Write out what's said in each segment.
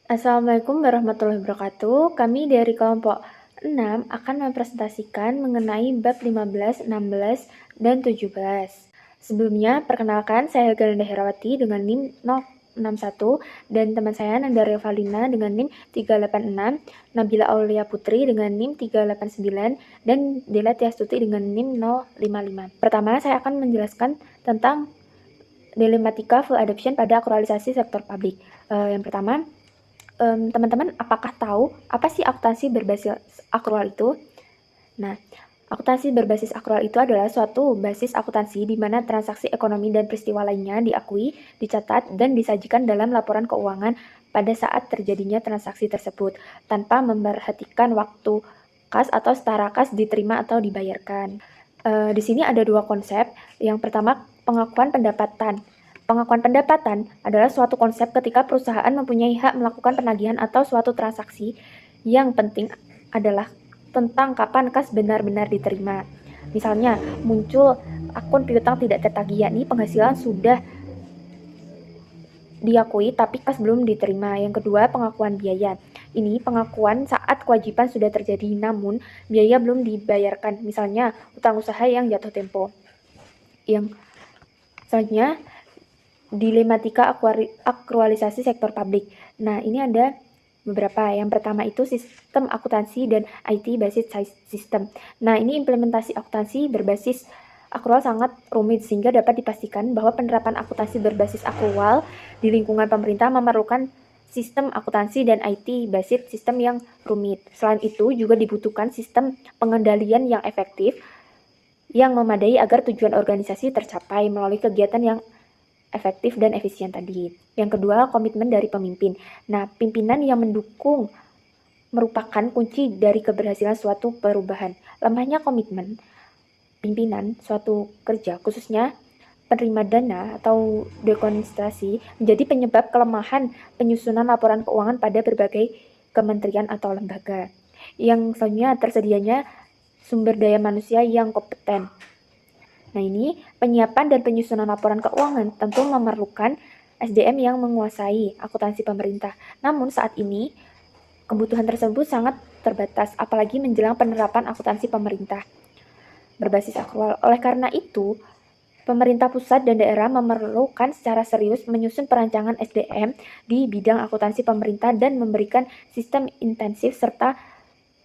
Assalamualaikum warahmatullahi wabarakatuh. Kami dari kelompok 6 akan mempresentasikan mengenai bab 15, 16, dan 17. Sebelumnya, perkenalkan saya Galanda Herawati dengan NIM 061 dan teman saya Nanda Valina dengan NIM 386, Nabila Aulia Putri dengan NIM 389, dan Dela Tiastuti dengan NIM 055. Pertama, saya akan menjelaskan tentang dilematika full adoption pada aktualisasi sektor publik. Yang pertama, teman-teman apakah tahu apa sih akuntansi berbasis akrual itu? Nah, akuntansi berbasis akrual itu adalah suatu basis akuntansi di mana transaksi ekonomi dan peristiwa lainnya diakui, dicatat, dan disajikan dalam laporan keuangan pada saat terjadinya transaksi tersebut, tanpa memperhatikan waktu kas atau setara kas diterima atau dibayarkan. Di sini ada dua konsep. Yang pertama, pengakuan pendapatan. Pengakuan pendapatan adalah suatu konsep ketika perusahaan mempunyai hak melakukan penagihan atau suatu transaksi. Yang penting adalah tentang kapan kas benar-benar diterima. Misalnya, muncul akun piutang tidak tertagih, yakni penghasilan sudah diakui tapi kas belum diterima. Yang kedua, pengakuan biaya. Ini pengakuan saat kewajiban sudah terjadi namun biaya belum dibayarkan. Misalnya, utang usaha yang jatuh tempo. Yang selanjutnya, dilematika aktualisasi sektor publik. Nah, ini ada beberapa. Yang pertama itu sistem akuntansi dan IT basis system. Nah, ini implementasi akuntansi berbasis akrual sangat rumit sehingga dapat dipastikan bahwa penerapan akuntansi berbasis akrual di lingkungan pemerintah memerlukan sistem akuntansi dan IT basis sistem yang rumit. Selain itu, juga dibutuhkan sistem pengendalian yang efektif yang memadai agar tujuan organisasi tercapai melalui kegiatan yang efektif dan efisien tadi. Yang kedua, komitmen dari pemimpin. Nah, pimpinan yang mendukung merupakan kunci dari keberhasilan suatu perubahan. Lemahnya komitmen pimpinan suatu kerja, khususnya penerima dana atau dekonstruksi, menjadi penyebab kelemahan penyusunan laporan keuangan pada berbagai kementerian atau lembaga. Yang selanjutnya, tersedianya sumber daya manusia yang kompeten. Nah, ini penyiapan dan penyusunan laporan keuangan tentu memerlukan SDM yang menguasai akuntansi pemerintah. Namun saat ini kebutuhan tersebut sangat terbatas, apalagi menjelang penerapan akuntansi pemerintah berbasis akrual. Oleh karena itu, pemerintah pusat dan daerah memerlukan secara serius menyusun perancangan SDM di bidang akuntansi pemerintah dan memberikan sistem intensif serta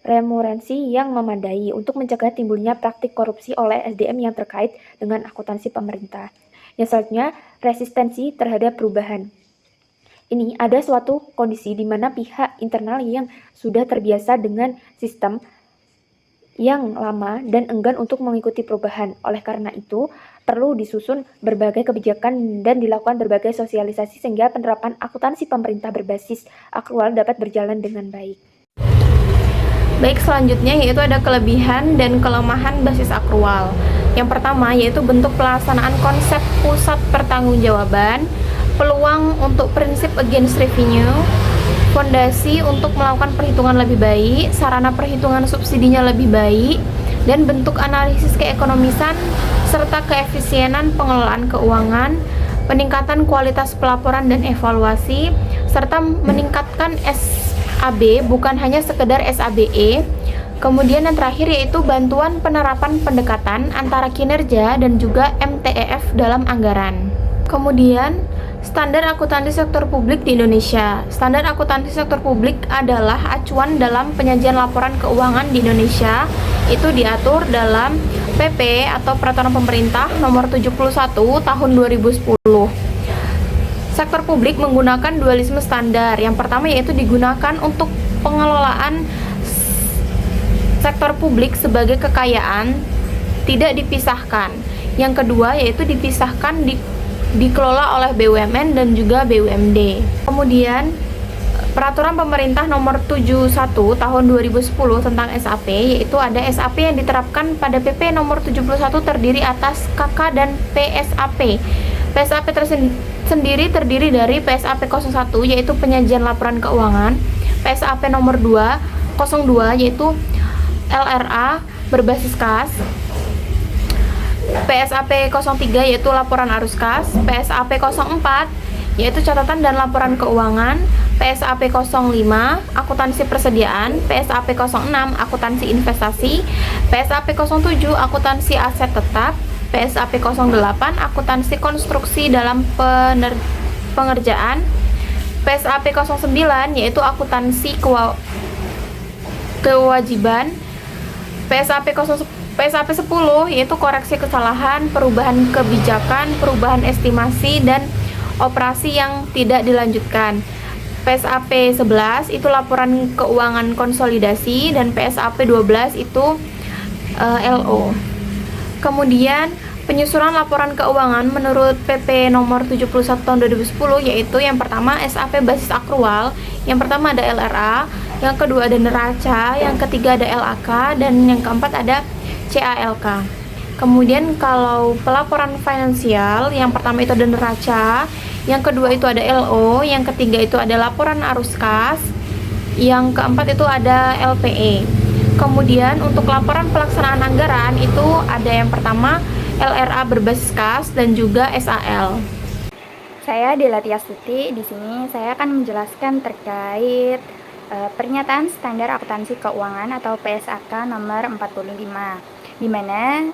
remunerasi yang memadai untuk mencegah timbulnya praktik korupsi oleh SDM yang terkait dengan akuntansi pemerintah. Yang selanjutnya, resistensi terhadap perubahan. Ini ada suatu kondisi di mana pihak internal yang sudah terbiasa dengan sistem yang lama dan enggan untuk mengikuti perubahan. Oleh karena itu, perlu disusun berbagai kebijakan dan dilakukan berbagai sosialisasi sehingga penerapan akuntansi pemerintah berbasis akrual dapat berjalan dengan baik. Baik, selanjutnya yaitu ada kelebihan dan kelemahan basis akrual. Yang pertama yaitu bentuk pelaksanaan konsep pusat pertanggungjawaban, peluang untuk prinsip against revenue, fondasi untuk melakukan perhitungan lebih baik, sarana perhitungan subsidinya lebih baik, dan bentuk analisis keekonomisan serta keefisienan pengelolaan keuangan, peningkatan kualitas pelaporan dan evaluasi, serta meningkatkan SAB bukan hanya sekedar SABE. Kemudian yang terakhir yaitu bantuan penerapan pendekatan antara kinerja dan juga MTEF dalam anggaran. Kemudian standar akuntansi sektor publik di Indonesia. Standar akuntansi sektor publik adalah acuan dalam penyajian laporan keuangan di Indonesia. Itu diatur dalam PP atau Peraturan Pemerintah Nomor 71 Tahun 2010. Sektor publik menggunakan dualisme standar. Yang pertama yaitu digunakan untuk pengelolaan sektor publik sebagai kekayaan tidak dipisahkan. Yang kedua yaitu dipisahkan dikelola oleh BUMN dan juga BUMD. Kemudian Peraturan Pemerintah Nomor 71 Tahun 2010 tentang SAP, yaitu ada SAP yang diterapkan pada PP Nomor 71 terdiri atas KK dan PSAP. PSAP sendiri terdiri dari PSAP 01 yaitu penyajian laporan keuangan, PSAP nomor 02 yaitu LRA berbasis kas, PSAP 03 yaitu laporan arus kas, PSAP 04 yaitu catatan dan laporan keuangan, PSAP 05, akuntansi persediaan, PSAP 06, akuntansi investasi, PSAP 07, akuntansi aset tetap, PSAP 08, akuntansi konstruksi dalam pengerjaan, PSAP 09, yaitu akuntansi kewajiban, PSAP 10, yaitu koreksi kesalahan, perubahan kebijakan, perubahan estimasi, dan operasi yang tidak dilanjutkan. PSAP 11 itu laporan keuangan konsolidasi, dan PSAP 12 itu LO. Kemudian penyusunan laporan keuangan menurut PP nomor 71 tahun 2010, yaitu yang pertama SAP basis akrual, yang pertama ada LRA, yang kedua ada neraca, yang ketiga ada LAK, dan yang keempat ada CALK. Kemudian kalau pelaporan finansial, yang pertama itu ada neraca, yang kedua itu ada LO, yang ketiga itu ada laporan arus kas, yang keempat itu ada LPE. Kemudian untuk laporan pelaksanaan anggaran itu ada yang pertama LRA berbasis kas dan juga SAL. Saya Delatia Stuti. Di sini saya akan menjelaskan terkait pernyataan standar akuntansi keuangan atau PSAK nomor 45, di mana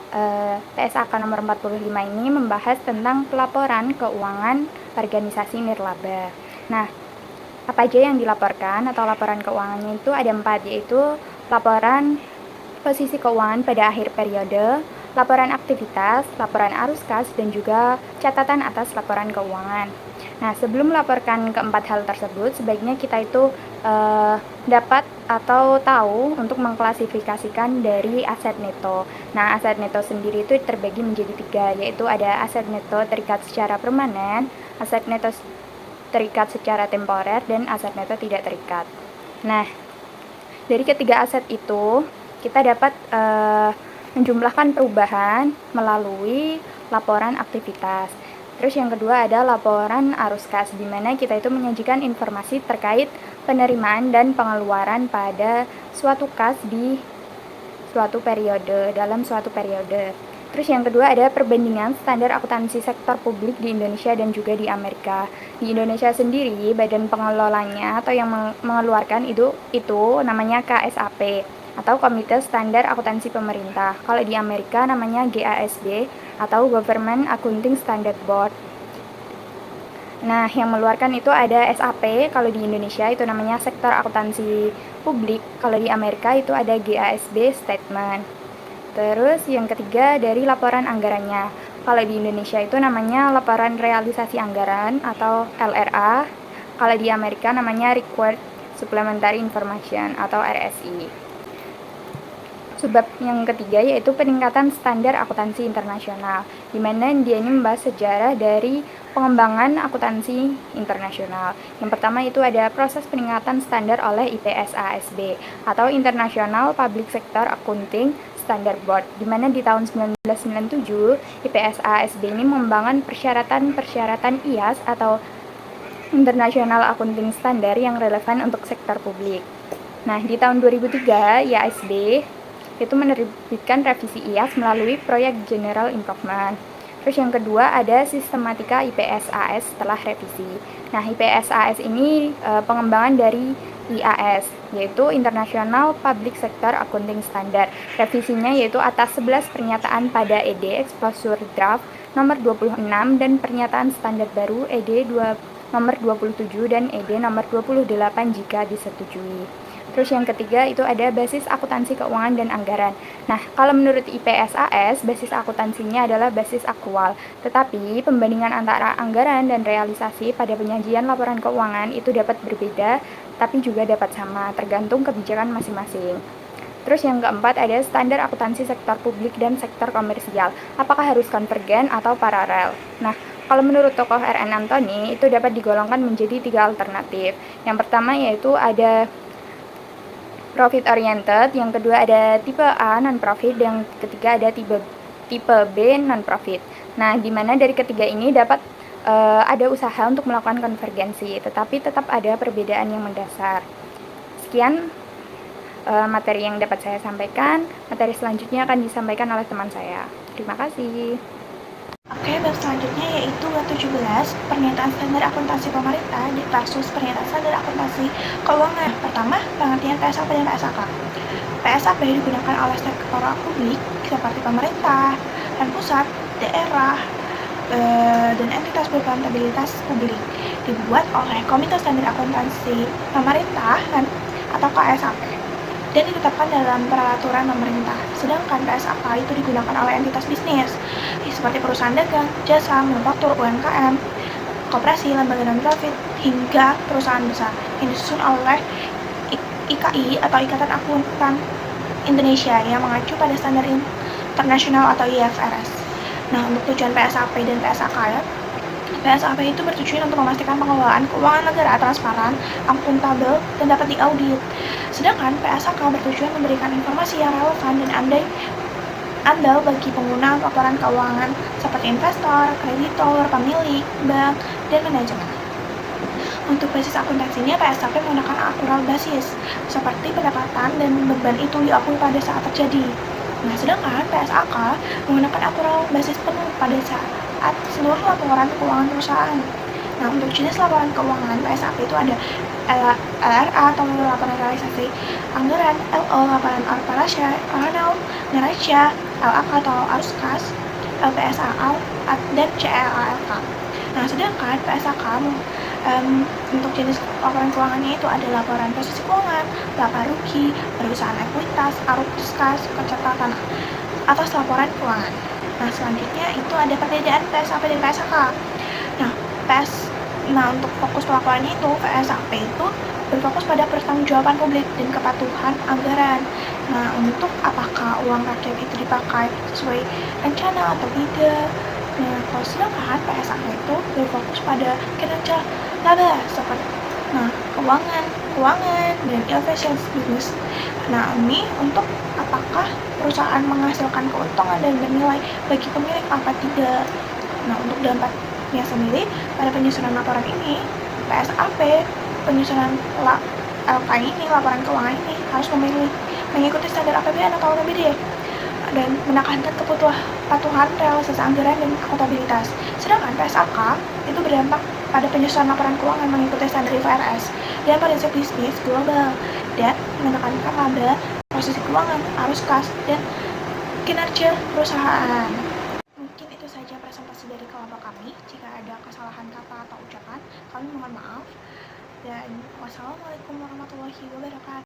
PSAK nomor 45 ini membahas tentang pelaporan keuangan organisasi nirlaba. Nah, apa aja yang dilaporkan atau laporan keuangannya itu ada 4, yaitu laporan posisi keuangan pada akhir periode, laporan aktivitas, laporan arus kas, dan juga catatan atas laporan keuangan. Nah, sebelum melaporkan keempat hal tersebut, sebaiknya kita itu dapat atau tahu untuk mengklasifikasikan dari aset neto. Nah, aset neto sendiri itu terbagi menjadi 3, yaitu ada aset neto terikat secara permanen, aset neto terikat secara temporer, dan aset neto tidak terikat. Nah, dari ketiga aset itu, kita dapat menjumlahkan perubahan melalui laporan aktivitas. Terus yang kedua ada laporan arus kas, di mana kita itu menyajikan informasi terkait penerimaan dan pengeluaran pada suatu kas di suatu periode, dalam suatu periode. Terus yang kedua ada perbandingan standar akuntansi sektor publik di Indonesia dan juga di Amerika. Di Indonesia sendiri, badan pengelolanya atau yang mengeluarkan itu namanya KSAP atau Komite Standar Akuntansi Pemerintah. Kalau di Amerika namanya GASB atau Government Accounting Standard Board. Nah, yang mengeluarkan itu ada SAP, kalau di Indonesia itu namanya Sektor Akuntansi Publik, kalau di Amerika itu ada GASB Statement. Terus yang ketiga dari laporan anggarannya. Kalau di Indonesia itu namanya laporan realisasi anggaran atau LRA. Kalau di Amerika namanya Required Supplementary Information atau RSI. Sebab yang ketiga yaitu peningkatan standar akuntansi internasional, di mana dia ini membahas sejarah dari pengembangan akuntansi internasional. Yang pertama itu ada proses peningkatan standar oleh IPSASB atau International Public Sector Accounting Standard Board, di mana di tahun 1997 IPSASB ini mengembangkan persyaratan IAS atau International Accounting Standard yang relevan untuk sektor publik. Nah, di tahun 2003 IASB itu menerbitkan revisi IAS melalui proyek General Improvement. Terus yang kedua ada sistematika IPSAS setelah revisi. Nah, IPSAS ini pengembangan dari IAS, yaitu International Public Sector Accounting Standard. Revisinya yaitu atas 11 pernyataan pada ED Exposure Draft nomor 26 dan pernyataan standar baru ED nomor 27 dan ED nomor 28 jika disetujui. Terus yang ketiga itu ada basis akuntansi keuangan dan anggaran. Nah, kalau menurut IPSAS, basis akuntansinya adalah basis akrual. Tetapi pembandingan antara anggaran dan realisasi pada penyajian laporan keuangan itu dapat berbeda, tapi juga dapat sama, tergantung kebijakan masing-masing. Terus yang keempat ada standar akuntansi sektor publik dan sektor komersial. Apakah harus konvergen atau paralel? Nah, kalau menurut tokoh R.N. Anthony, itu dapat digolongkan menjadi 3 alternatif. Yang pertama yaitu ada profit oriented, yang kedua ada tipe A non-profit, yang ketiga ada tipe B non-profit. Nah, di mana dari ketiga ini dapat ada usaha untuk melakukan konvergensi, tetapi tetap ada perbedaan yang mendasar. Sekian materi yang dapat saya sampaikan. Materi selanjutnya akan disampaikan oleh teman saya. Terima kasih. Oke, bab selanjutnya yaitu bab 17, pernyataan standar akuntansi pemerintah versus pernyataan standar akuntansi keuangan. Pertama, pengertian PSAP dan PSAK. PSAP digunakan oleh sektor publik seperti pemerintah dan pusat, daerah, dan entitas berkontabilitas publik, dibuat oleh Komite Standar Akuntansi Pemerintah atau KSAP dan ditetapkan dalam peraturan pemerintah. Sedangkan PSAK itu digunakan oleh entitas bisnis seperti perusahaan dagang, jasa, manufaktur, UMKM, koperasi, lembaga non-profit, hingga perusahaan besar yang disusun oleh IKI atau Ikatan Akuntan Indonesia yang mengacu pada standar internasional atau IFRS. Nah, untuk tujuan PSAP dan PSAK ya, PSAP itu bertujuan untuk memastikan pengelolaan keuangan negara transparan, akuntabel, dan dapat diaudit. Sedangkan PSAK bertujuan memberikan informasi yang relevan dan andal bagi pengguna laporan keuangan seperti investor, kreditor, pemilik, bank, dan manajemen. Untuk basis akuntansinya, PSAP menggunakan akrual basis, seperti pendapatan dan beban itu diakui pada saat terjadi. Nah, sedangkan PSAK menggunakan akrual basis penuh pada saat seluruh laporan keuangan perusahaan. Nah, untuk jenis laporan keuangan PSAP itu ada LRA atau laporan realisasi anggaran, LO laporan operasional neraca, LAK atau arus kas, LPSAL, dan CLALK. Nah, sedangkan PSAK untuk jenis laporan keuangannya itu ada laporan posisi keuangan, laba rugi, perusahaan ekuitas, arus kas, pencatatan atas laporan keuangan. Nah, selanjutnya itu ada perbedaan PSAP dan PSAK. Nah, untuk fokus pelaporannya itu, PSAP itu berfokus pada pertanggungjawaban publik dan kepatuhan anggaran. Nah, untuk apakah uang rakyat itu dipakai sesuai rencana atau tidak. Nah, kalau sedangkan PSAK itu berfokus pada kinerja laba seperti keuangan dan efisiensi bisnis. Nah, ini untuk apakah perusahaan menghasilkan keuntungan dan bernilai bagi pemilik apa tidak. Nah, untuk dampaknya sendiri pada penyusunan laporan ini, PSAP penyusunan LK ini, laporan keuangan ini harus mengikuti standar APBN atau APBD dan menekankan kepatuhan realisasi anggaran dan akuntabilitas. Sedangkan PSAK itu berdampak pada penyusunan laporan keuangan mengikuti standar IFRS dan prinsip bisnis global dan menekankan laba, posisi keuangan, arus kas, dan kinerja perusahaan. Mungkin itu saja presentasi dari kelompok kami. Jika ada kesalahan kata atau ucapan, kami mohon maaf. Dan wassalamualaikum warahmatullahi wabarakatuh.